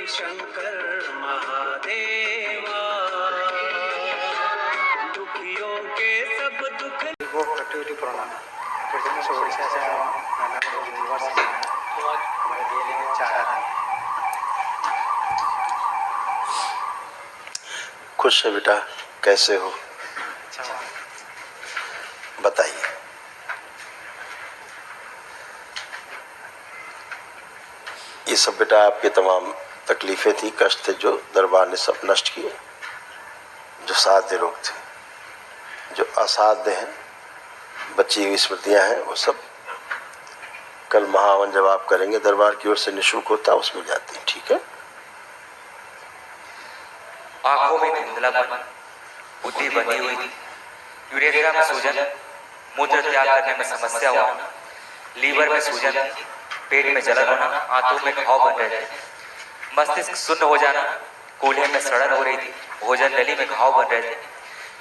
शंकर महादेवा, दुखियों के सब दुख वो कट्टी पुराना प्रजन से ओडिशा से आया हूँ। मैंने दिलवर से हमारे दिल्ली में 4 आदमी। खुश है बेटा, कैसे हो अच्छा बताइए। ये सब बेटा आपके तमाम तकलीफें थी, कष्ट थे जो दरबार ने सब नष्ट किए। जो साध्य लोग थे, जो असाध्य हैं, बची हुई स्मृतियां हैं, वो सब कल महावन जब आप करेंगे दरबार की ओर से निःशुल्क होता, उसमें जाती हैं। ठीक है। आंखों में धुंधलापन, बुद्धि बनी हुई थी, यूरेथ्रा में सूजन, मूत्र त्याग करने में समस्या होना, लीवर में सूजन थी, पेट में जलन होना, आंतों में घाव बन रहे थे, मस्तिष्क शून्य हो जाना, कूल्हे में सड़न हो रही थी, भोजन नली में घाव बन रहे थे,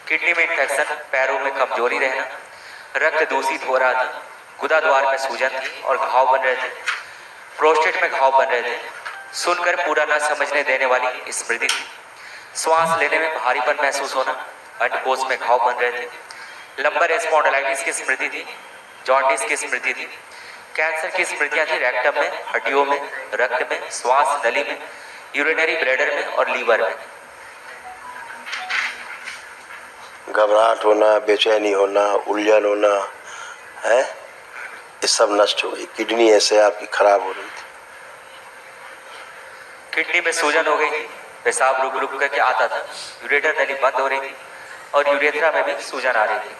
किडनी में इंफेक्शन, पैरों में कमजोरी रहना, रक्त दूषित हो रहा था, गुदा द्वार में सूजन थी और घाव बन रहे थे, प्रोस्टेट में घाव बन रहे थे, सुनकर पूरा न समझने देने वाली स्मृति थी, श्वास लेने में भारीपन महसूस होना, अंडकोश में घाव बन रहे थे, लंबर स्पॉन्डिलाइटिस की स्मृति थी, जॉन्डिस की स्मृति थी, कैंसर की स्मृतियां थी रेक्टम में, हड्डियों में, रक्त में, श्वास नली में, यूरिनरी ब्लैडर में और लीवर में। घबराहट होना, बेचैनी होना, उलझन होना है, ये सब नष्ट हो गई। किडनी ऐसे आपकी खराब हो रही थी, किडनी में सूजन हो गई थी, पेशाब रुक रुक करके आता था, यूरेटर नली बंद हो रही थी और यूरेथ्रा में भी सूजन आ रही थी।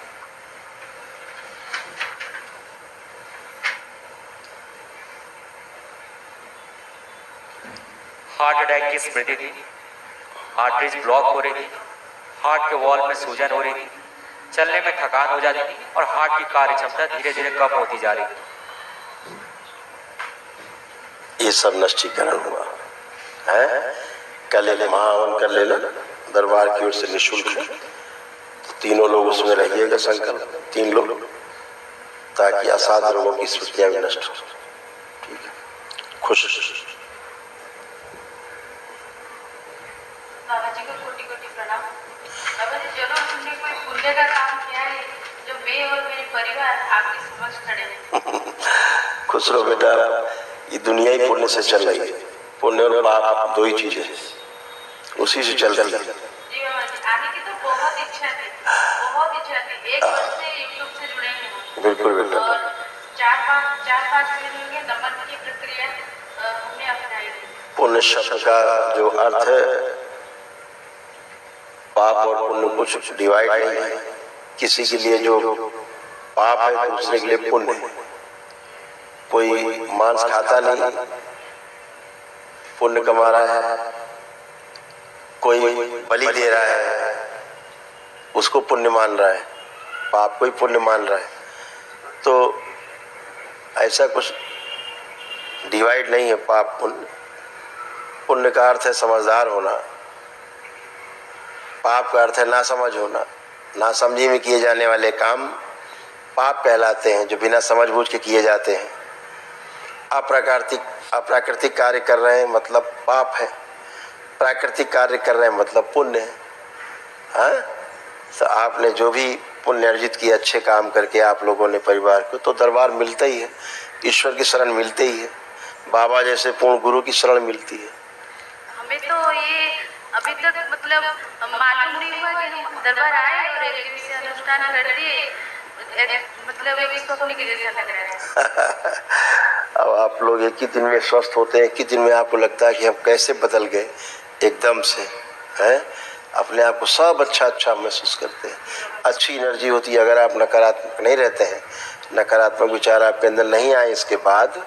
हार्ट अटैक की स्मृति थी, आर्टरीज ब्लॉक हो रही थी, हार्ट के वॉल में सूजन हो रही थी, चलने में थकान हो जाती थी और हार्ट की कार्य क्षमता धीरे धीरे कम होती जा रही थी। ये सब नष्टीकरण हुआ है। कल महावन कर लेना दरबार की ओर से निःशुल्क है, तो तीनों लोग उसमें रहिएगा, संकल्प 3 लोग, ताकि असाध्य रोगों की स्मृतियां भी नष्ट हो। ठीक है, खुश। बाबा जी को कोटि-कोटि प्रणाम। बाबा जी, चलो हमने कोई पुण्य का काम किया है जो मैं और मेरे परिवार आपके समक्ष खड़े हैं। खुश रहो बेटा, ये दुनिया ही पुण्य से चल रही है। पुण्य और पाप 2 ही चीजें हैं, उसी से चल रही है। जी बाबा जी, आने की तो बहुत इच्छा थी, बहुत इच्छा थी। 1 वर्ष से यूट्यूब से जुड़े हैं। बिल्कुल बेटा। और 4-5 महीने में नमन की प्रक्रिया हमने अपनाई है। पुण्य शब्द का जो अर्थ है, पाप और पुण्य कुछ डिवाइड नहीं है। किसी के लिए जो पाप है दूसरे के लिए पुण्य है। कोई मांस खाता नहीं, पुण्य कमा रहा है, कोई बलि दे रहा है, उसको पुण्य मान रहा है, पाप को ही पुण्य मान रहा है। तो ऐसा कुछ डिवाइड नहीं है पाप पुण्य। पुण्य का अर्थ है समझदार होना, पाप का अर्थ है नासमझ होना। नासमझी में किए जाने वाले काम पाप कहलाते हैं, जो बिना समझबूझ के किए जाते हैं। अप्राकृतिक कार्य कर रहे हैं मतलब पाप है, प्राकृतिक कार्य कर रहे हैं मतलब पुण्य है। हाँ, तो आपने जो भी पुण्य अर्जित किया अच्छे काम करके आप लोगों ने परिवार को, तो दरबार मिलता ही है, ईश्वर की शरण मिलते ही है, बाबा जैसे पूर्ण गुरु की शरण मिलती है। हमें तो ये अभी तक मतलब मालूम नहीं हुआ कि हम दरबार आए और एक दिवसीय अनुष्ठान कर दिए, मतलब एक स्वप्न के जैसा लग रहा है। अब आप लोग एक ही दिन में स्वस्थ होते हैं, एक ही दिन में आपको लगता है कि हम कैसे बदल गए एकदम से, हैं? अपने आप को सब अच्छा महसूस करते हैं, अच्छी एनर्जी होती है। अगर आप नकारात्मक नहीं रहते हैं, नकारात्मक विचार आपके अंदर नहीं आए, इसके बाद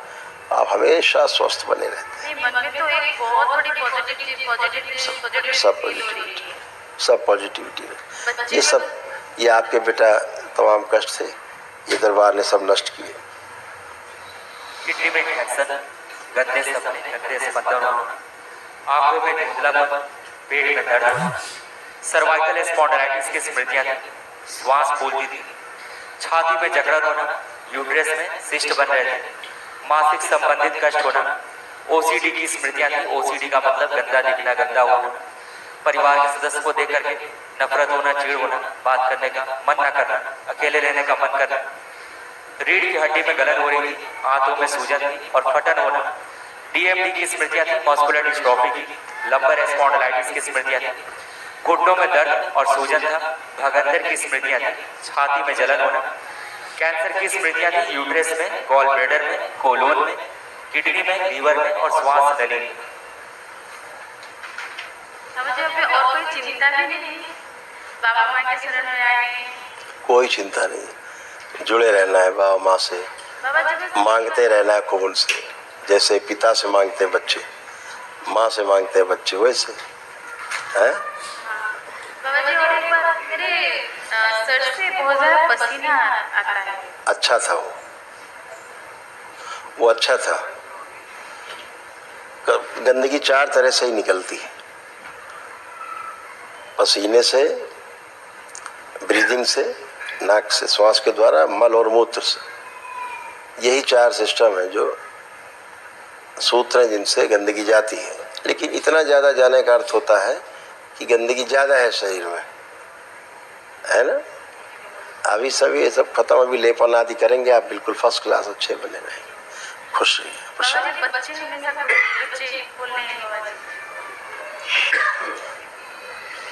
आप हमेशा स्वस्थ बने रहते हैं। मन में तो एक बहुत बड़ी पॉजिटिविटी सब पॉजिटिविटी है। ये आपके बेटा तमाम कष्ट थे, ये दरबार ने सब नष्ट किए। किडनी में इंफेक्शन, गंदे सपने, गंदे स्पंदन होना, आंखों में धुंधलापन, पेट में दर्द होना, सर्वाइकल स्पॉन्डिलाइटिस की स्मृतियां थी, श्वास फूलती थी, छाती में जकड़न होना, यूट्रस में सिस्ट बन रहे थे, मासिक संबंधित कष्ट होना, ओसीडी की स्मृतियां थी। ओसीडी का मतलब गंदा दिखना, गंदा होना, परिवार के सदस्य को देख करके नफरत होना, चिढ़ होना, बात करने का मन न करना, अकेले रहने का मन करना, रीढ़ की हड्डी में गलन हो रही थी, हाथों में सूजन थी और फटन होना। डीएमडी की स्मृतियां थी, मस्कुलर डिस्ट्रॉफी की, लंबर स्पॉन्डिलाइटिस की स्मृतियां थी, घुटनों में दर्द और सूजन था, भगंदर की स्मृतियां थी, छाती में जलन होना, कैंसर की स्मृतियां थी, यूट्रस में, गॉल ब्लैडर में, कोलोन में, किडनी में, लीवर में और श्वास नली में। मुझे अभी और कोई चिंता भी नहीं, बाबा माँ के शरण में आ गए। कोई चिंता नहीं, जुड़े रहना है बाबा माँ से, बाबा जब मांगते रहना है खूब उनसे, जैसे पिता से मांगते हैं बच्चे, माँ से मांगते हैं बच्चे, वैसे हैं। बाबा जी और एक बार मेरे सर से बहुत ज्यादा पसीना आता है। अच्छा था वो अच्छा था। गंदगी 4 तरह से ही निकलती है, पसीने से, ब्रीदिंग से, नाक से, श्वास के द्वारा, मल और मूत्र से। यही 4 सिस्टम है जो सूत्र हैं जिनसे गंदगी जाती है। लेकिन इतना ज़्यादा जाने का अर्थ होता है कि गंदगी ज़्यादा है शरीर में, है ना। अभी सभी ये सब खत्म, अभी लेपन आदि करेंगे, आप बिल्कुल फर्स्ट क्लास अच्छे बने रहेंगे। खुश रहिए, खुश रहिए। बाबा जी बच्चे हमेशा बच्चे बोलने हैं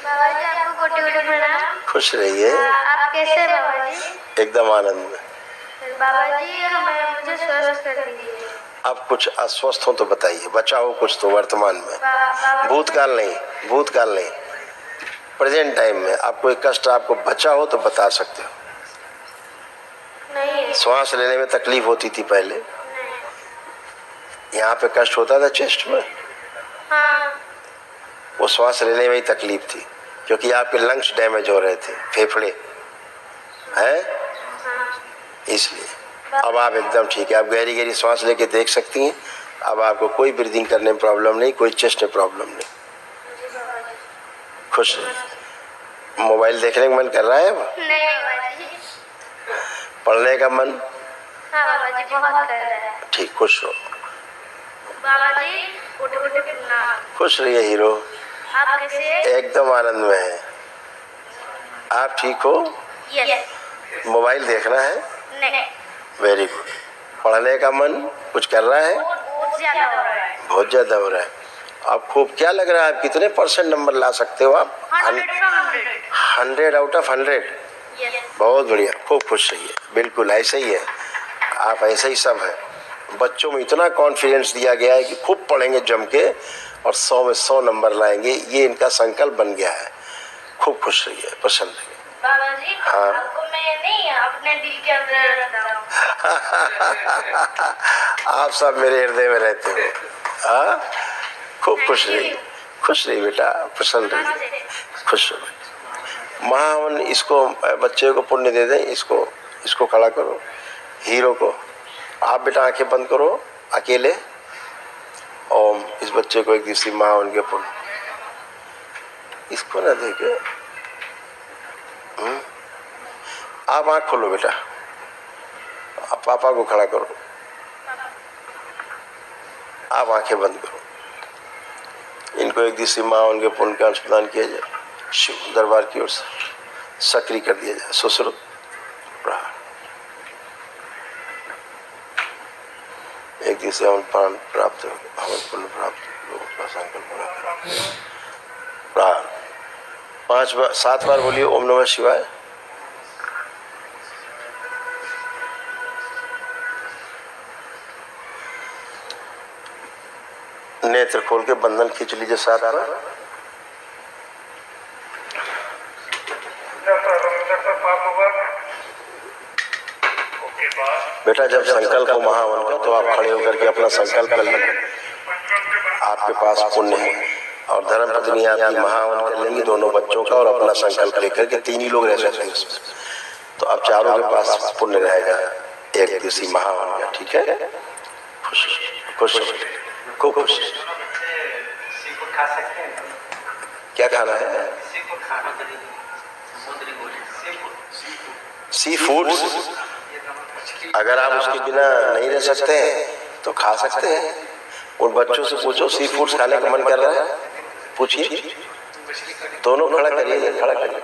बाबा जी आपको कोटि-कोटि प्रणाम। खुश रहिए, आप कैसे हैं बाबा जी? एकदम आनंद में। बाबा जी मुझे स्वस्थ कर दीजिए। अब कुछ अस्वस्थ हो तो बताइए, बचा हो कुछ तो वर्तमान में, भूतकाल नहीं, भूतकाल नहीं, प्रेजेंट टाइम में आप कोई कष्ट आपको बचा हो तो बता सकते हो। नहीं। श्वास लेने में तकलीफ होती थी पहले, यहाँ पे कष्ट होता था चेस्ट में, हाँ। वो श्वास लेने में ही तकलीफ थी, क्योंकि आपके लंग्स डैमेज हो रहे थे, फेफड़े हैं, इसलिए। अब आप एकदम ठीक है, आप गहरी गहरी श्वास लेके देख सकती हैं। अब आपको कोई ब्रीदिंग करने में प्रॉब्लम नहीं, कोई चेस्ट में प्रॉब्लम नहीं। खुश रहिए। मोबाइल देखने का मन कर रहा है अब? नहीं बाबा जी। पढ़ने का मन? हाँ बाबा जी बहुत कर रहा है। ठीक, खुश रहो बाबा जी, कोटि-कोटि प्रणाम। खुश रहिए हीरो, आप कैसे हैं? एकदम आनंद में है। आप ठीक हो? यस। मोबाइल देखना है? नहीं। Very good. पढ़ने का मन कुछ कर रहा है? बहुत ज्यादा हो रहा है। बहुत ज्यादा हो रहा है। आप खूब, क्या लग रहा है आप कितने % नंबर ला सकते हो आप? 100 आउट ऑफ 100। यस। बहुत बढ़िया, खूब खुश रहिए, बिल्कुल ऐसे ही है, आप ऐसे ही सब है। बच्चों में इतना कॉन्फिडेंस दिया गया है कि खूब पढ़ेंगे जम के और 100 में 100 नंबर लाएंगे, ये इनका संकल्प बन गया है। खूब खुश रहिए, प्रसन्न रहिए। बाबा जी, हाँ। आपको मैं नहीं अपने दिल के अंदर रखता हूँ। आप सब मेरे हृदय में रहते हो। हाँ, खूब खुश रहिए, खुश रहिए बेटा, प्रसन्न रहिए, खुश रहिए। महावन, इसको बच्चे को पुण्य दे दें, इसको खड़ा करो, हीरो को। आप बेटा आंखें बंद करो अकेले, ओम। इस बच्चे को एक दूसरी महावन के पुण्य, इसको ना देखे। आप आंख खोलो बेटा, आप पापा को खड़ा करो, आप आंखें बंद करो। इनको एक दिवसीय माँ उनके पुण्य का अंश प्रदान किया जाए, शिव दरबार की ओर से सक्रिय कर दिया जाए। सुश्रुत प्रहार, एक दिवसीय हवन प्राण प्राप्त हो, हवन पुण्य प्राप्त लोगों का संकल्प पूरा करो। प्रहार 5 बार 7 बार बोलिए ओम नमः शिवाय। नेत्र खोल के बंधन खींच लीजिए 7 बार। बेटा जब संकल्प हो महावन का तो आप खड़े होकर के अपना संकल्प कर लेंगे, आपके पास पुण्य है। और धर्म पत्नी आपकी महावन कर लेंगी दोनों बच्चों का, और अपना संकल्प लेकर के 3 ही लोग रह सकते हैं उसमें, तो आप चारों के पास पुण्य रहेगा एक दिवसीय महावन का। ठीक है, खुश खुश खूब खुश। खा सकते हैं? क्या खाना है? Sea food. अगर आप उसके बिना नहीं रह सकते हैं तो खा सकते हैं, उन बच्चों से पूछो सी फूड्स खाने का मन कर रहा है, पूछिए। दोनों खड़ा करिए, खड़ा करिए,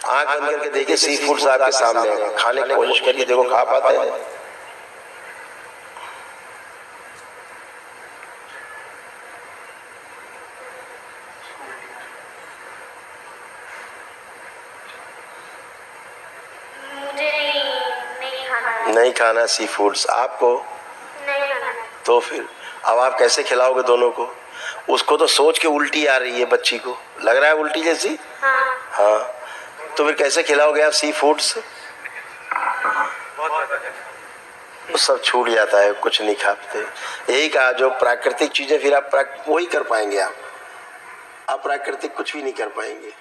आंख बंद करके देखिए, सी फूड्स आपके सामने है, खाने की कोशिश करिए, देखो खा पाते हैं। मुझे नहीं खाना, नहीं खाना सी फूड्स आपको, नहीं खाना। तो फिर अब आप कैसे खिलाओगे दोनों को? उसको तो सोच के उल्टी आ रही है, बच्ची को लग रहा है उल्टी जैसी। हाँ, हाँ, तो फिर कैसे खिलाओगे आप सी फूड्स? वो सब छूट जाता है, कुछ नहीं खाते। यही कहा, जो प्राकृतिक चीजें फिर आप वही कर पाएंगे, आप अप्राकृतिक कुछ भी नहीं कर पाएंगे।